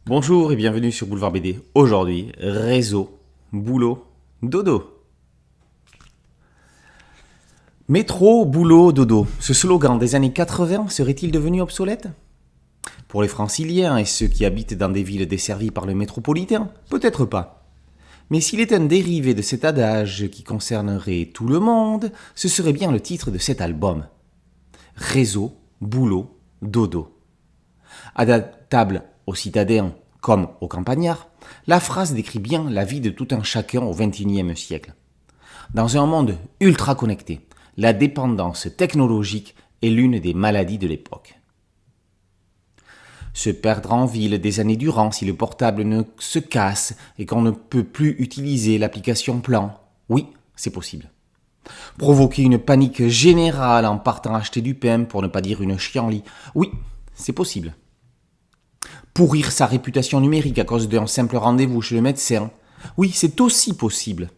Bonjour et bienvenue sur Boulevard BD. Aujourd'hui, réseau, boulot, dodo. Métro, boulot, dodo. Ce slogan des années 80 serait-il devenu obsolète? Pour les franciliens et ceux qui habitent dans des villes desservies par le métropolitain, peut-être pas. Mais s'il est un dérivé de cet adage qui concernerait tout le monde, ce serait bien le titre de cet album. Réseau, boulot, dodo. Adaptable aux citadins comme aux campagnards, la phrase décrit bien la vie de tout un chacun au XXIe siècle. Dans un monde ultra connecté, la dépendance technologique est l'une des maladies de l'époque. Se perdre en ville des années durant si le portable ne se casse et qu'on ne peut plus utiliser l'application Plan, oui, c'est possible. Provoquer une panique générale en partant acheter du pain pour ne pas dire une chienlit, oui, c'est possible. Pourrir sa réputation numérique à cause d'un simple rendez-vous chez le médecin, oui, c'est aussi possible.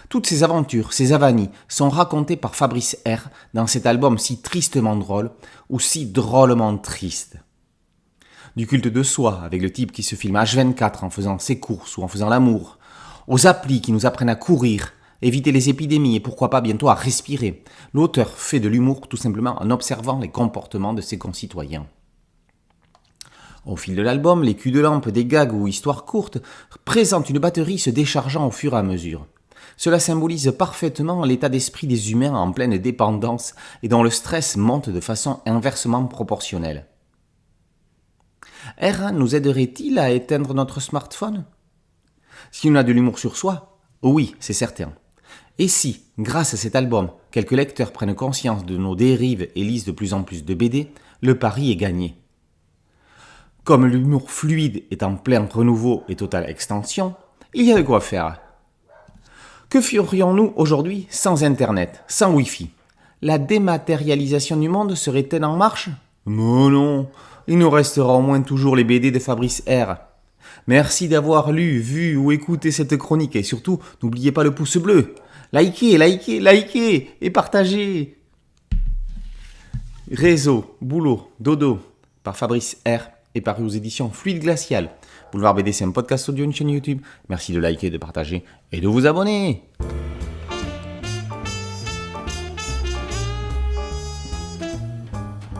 Toutes ces aventures, ces avanies, sont racontées par Fabrice R. dans cet album si tristement drôle ou si drôlement triste. Du culte de soi, avec le type qui se filme H24 en faisant ses courses ou en faisant l'amour, aux applis qui nous apprennent à courir, éviter les épidémies et pourquoi pas bientôt à respirer, l'auteur fait de l'humour tout simplement en observant les comportements de ses concitoyens. Au fil de l'album, les culs de lampe des gags ou histoires courtes présentent une batterie se déchargeant au fur et à mesure. Cela symbolise parfaitement l'état d'esprit des humains en pleine dépendance et dont le stress monte de façon inversement proportionnelle. R nous aiderait-il à éteindre notre smartphone? Si on a de l'humour sur soi, oui, c'est certain. Et si, grâce à cet album, quelques lecteurs prennent conscience de nos dérives et lisent de plus en plus de BD, le pari est gagné. Comme l'humour fluide est en plein renouveau et totale extension, il y a de quoi faire. Que ferions-nous aujourd'hui sans Internet, sans Wi-Fi? La dématérialisation du monde serait-elle en marche? Mais non, il nous restera au moins toujours les BD de Fabrice R. Merci d'avoir lu, vu ou écouté cette chronique et surtout, n'oubliez pas le pouce bleu. Likez et partagez. Réseau, boulot, dodo par Fabrice R. est paru aux éditions Fluide Glacial. Boulevard BD, c'est un podcast audio, une chaîne YouTube. Merci de liker, de partager et de vous abonner.